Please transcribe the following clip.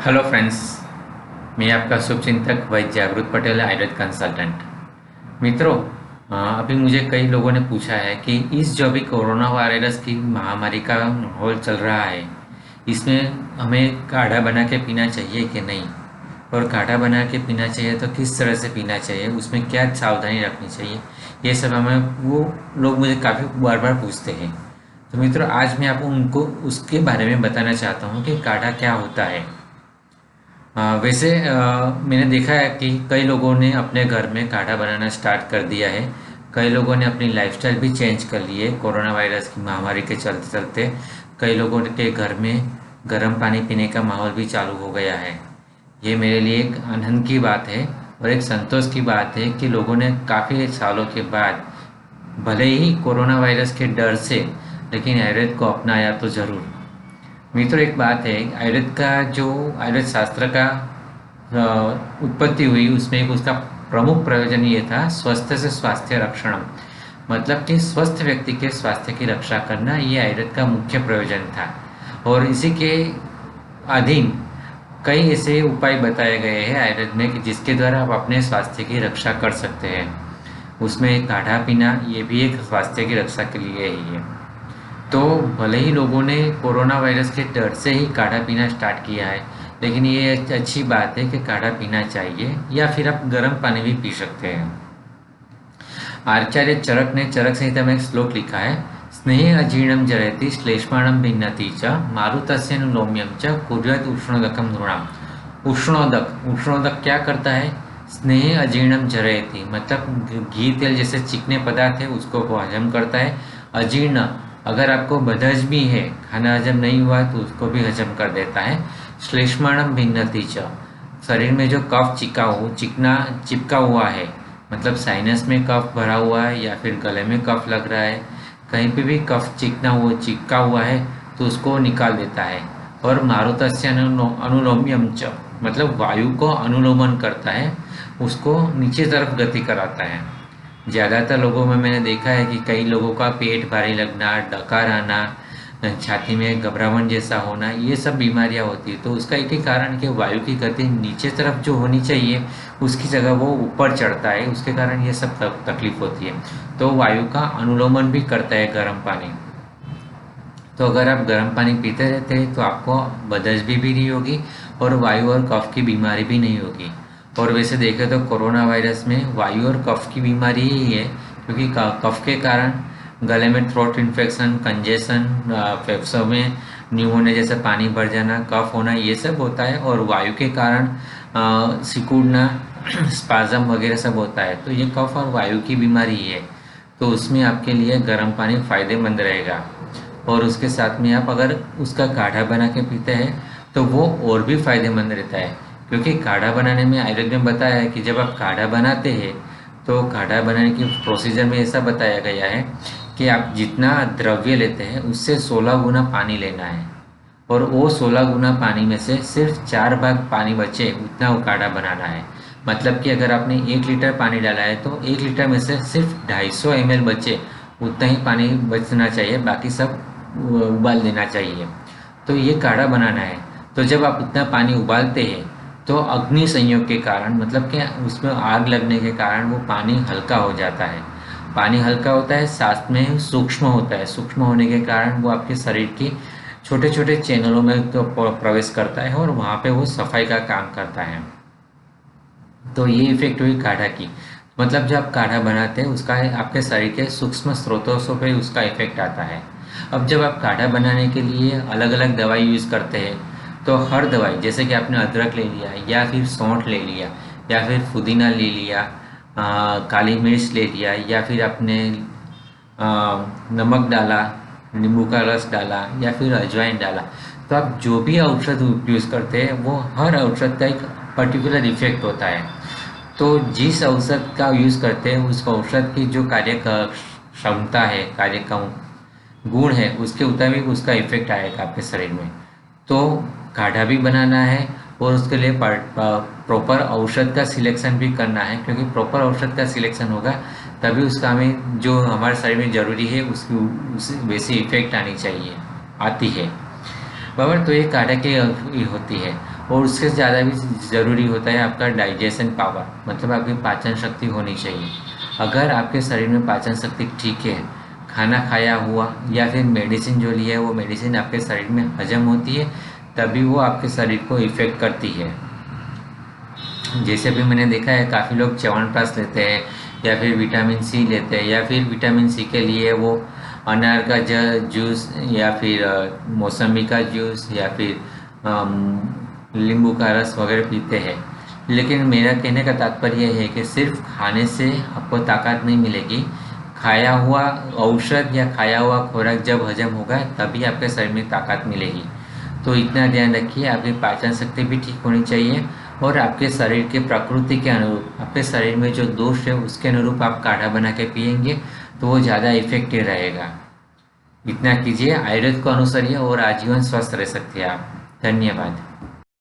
Hello friends. मैं आपका शुभचिंतक वैद्य जागृत पटेल, आयुर्वेद कंसल्टेंट। मित्रों, अभी मुझे कई लोगों ने पूछा है कि इस जो अभी कोरोना वायरस की महामारी का माहौल चल रहा है, इसमें हमें काढ़ा बना के पीना चाहिए कि नहीं, और काढ़ा बना के पीना चाहिए तो किस तरह से पीना चाहिए, उसमें क्या सावधानी रखनी चाहिए, ये सब हमें वो लोग मुझे काफ़ी बार बार पूछते हैं। तो मित्रों, आज मैं आपको उनको उसके बारे में बताना चाहता हूँ कि काढ़ा क्या होता है। वैसे मैंने देखा है कि कई लोगों ने अपने घर में काढ़ा बनाना स्टार्ट कर दिया है। कई लोगों ने अपनी लाइफस्टाइल भी चेंज कर ली है कोरोना वायरस की महामारी के चलते चलते। कई लोगों के घर में गर्म पानी पीने का माहौल भी चालू हो गया है। ये मेरे लिए एक आनंद की बात है और एक संतोष की बात है कि लोगों ने काफ़ी सालों के बाद, भले ही कोरोना वायरस के डर से, लेकिन आयुर्वेद को अपनाया तो ज़रूर। मित्रों, एक बात है, आयुर्वेद का जो आयुर्वेद शास्त्र का उत्पत्ति हुई, उसमें एक उसका प्रमुख प्रयोजन ये था, स्वस्थ से स्वास्थ्य रक्षण, मतलब कि स्वस्थ व्यक्ति के स्वास्थ्य की रक्षा करना, ये आयुर्वेद का मुख्य प्रयोजन था। और इसी के अधीन कई ऐसे उपाय बताए गए हैं आयुर्वेद में कि जिसके द्वारा आप अपने स्वास्थ्य की रक्षा कर सकते हैं। उसमें काढ़ा पीना ये भी एक स्वास्थ्य की रक्षा के लिए ही है। तो भले ही लोगों ने कोरोना वायरस के डर से ही काढ़ा पीना स्टार्ट किया है, लेकिन ये अच्छी बात है कि काढ़ा पीना चाहिए, या फिर आप गर्म पानी भी पी सकते हैं। आचार्य चरक ने चरक संहिता में एक श्लोक लिखा है, स्नेह अजीर्णम जरयति श्लेष्माणम भिन्नति च मारुतस्यनुलोम्यम च कुर्यात् उष्णोदकम नृणाम। उष्णोदक, उष्णोदक क्या करता है? स्नेह अजीर्णम जरयति, मतलब घी तेल जैसे चिकने पदार्थ है उसको वो हजम करता है। अजीर्ण, अगर आपको बदहजमी है, खाना हजम नहीं हुआ तो उसको भी हजम कर देता है। श्लेष्माणम भिन्नति च, शरीर में जो कफ चिपका हुआ है, मतलब साइनस में कफ भरा हुआ है या फिर गले में कफ लग रहा है, कहीं पे भी कफ चिपका हुआ है तो उसको निकाल देता है। और मारुतस्य अनुलोम्यम च, मतलब वायु को अनुलोमन करता है, उसको नीचे तरफ गति कराता है। ज़्यादातर लोगों में मैंने देखा है कि कई लोगों का पेट भारी लगना, डकार आना, छाती में घबराहट जैसा होना, ये सब बीमारियां होती है। तो उसका एक ही कारण कि वायु की गति नीचे तरफ जो होनी चाहिए उसकी जगह वो ऊपर चढ़ता है, उसके कारण ये सब तकलीफ होती है। तो वायु का अनुलोमन भी करता है गर्म पानी। तो अगर आप गर्म पानी पीते रहते हैं तो आपको बदहज़मी भी नहीं होगी और वायु और कफ की बीमारी भी नहीं होगी। और वैसे देखें तो कोरोना वायरस में वायु और कफ की बीमारी ही है, क्योंकि कफ के कारण गले में थ्रोट इन्फेक्शन, कंजेशन, फेफड़ों में न्यूमोनिया जैसे पानी भर जाना, कफ होना, ये सब होता है। और वायु के कारण सिकुड़ना, स्पाज्म वगैरह सब होता है। तो ये कफ और वायु की बीमारी है, तो उसमें आपके लिए गर्म पानी फ़ायदेमंद रहेगा। और उसके साथ में आप अगर उसका काढ़ा बना के पीते हैं तो वो और भी फायदेमंद रहता है, क्योंकि काढ़ा बनाने में आयुर्वेद में बताया है कि जब आप काढ़ा बनाते हैं तो काढ़ा बनाने की प्रोसीजर में ऐसा बताया गया है कि आप जितना द्रव्य लेते हैं उससे 16 गुना पानी लेना है, और वो 16 गुना पानी में से सिर्फ 4 भाग पानी बचे उतना वो काढ़ा बनाना है। मतलब कि अगर आपने 1 लीटर पानी डाला है तो 1 लीटर में से सिर्फ 250 ml बचे उतना ही पानी बचना चाहिए, बाकी सब उबाल देना चाहिए। तो ये काढ़ा बनाना है। तो जब आप इतना पानी उबालते हैं तो अग्नि संयोग के कारण, मतलब कि उसमें आग लगने के कारण वो पानी हल्का हो जाता है। पानी हल्का होता है, साथ में सूक्ष्म होता है। सूक्ष्म होने के कारण वो आपके शरीर की छोटे छोटे चैनलों में तो प्रवेश करता है और वहाँ पे वो सफाई का काम करता है। तो ये इफेक्ट हुई काढ़ा की। मतलब जब आप काढ़ा बनाते हैं उसका आपके शरीर के सूक्ष्म स्रोतों से पे उसका इफेक्ट आता है। अब जब आप काढ़ा बनाने के लिए अलग अलग दवाई यूज़ करते हैं तो हर दवाई, जैसे कि आपने अदरक ले लिया या फिर सौंठ ले लिया या फिर पुदीना ले लिया, काली मिर्च ले लिया, या फिर आपने नमक डाला, नींबू का रस डाला या फिर अजवाइन डाला, तो आप जो भी औषध यूज़ करते हैं वो हर औषध का एक पर्टिकुलर इफेक्ट होता है। तो जिस औषध का यूज़ करते हैं उस औषध की जो क्षमता है, कार्य का गुण है, उसके मुताबिक उसका इफेक्ट आएगा आपके शरीर में। तो काढ़ा भी बनाना है और उसके लिए प्रॉपर औषध का सिलेक्शन भी करना है, क्योंकि प्रॉपर औषध का सिलेक्शन होगा तभी उसका हमें जो हमारे शरीर में ज़रूरी है उसकी वैसी इफेक्ट आनी चाहिए, आती है। बराबर। तो ये काढ़ा की होती है। और उससे ज़्यादा भी ज़रूरी होता है आपका डाइजेशन पावर, मतलब आपकी पाचन शक्ति होनी चाहिए। अगर आपके शरीर में पाचन शक्ति ठीक है, खाना खाया हुआ या फिर मेडिसिन जो लिया है वो मेडिसिन आपके शरीर में हजम होती है, तभी वो आपके शरीर को इफ़ेक्ट करती है। जैसे भी मैंने देखा है काफ़ी लोग च्यवनप्राश लेते हैं या फिर विटामिन सी लेते हैं, या फिर विटामिन सी के लिए वो अनार का जूस या फिर मौसमी का जूस या फिर नींबू का रस वगैरह पीते हैं। लेकिन मेरा कहने का तात्पर्य है कि सिर्फ खाने से आपको ताकत नहीं मिलेगी, खाया हुआ औषध या खाया हुआ खुराक जब हजम होगा तभी आपके शरीर में ताकत मिलेगी। तो इतना ध्यान रखिए, आपकी पाचन शक्ति भी ठीक होनी चाहिए और आपके शरीर के प्रकृति के अनुरूप, आपके शरीर में जो दोष है उसके अनुरूप आप काढ़ा बना के पिएंगे तो वो ज़्यादा इफेक्टिव रहेगा। इतना कीजिए, आयुर्वेद को अनुसरिए और आजीवन स्वस्थ रह सकते हैं आप। धन्यवाद।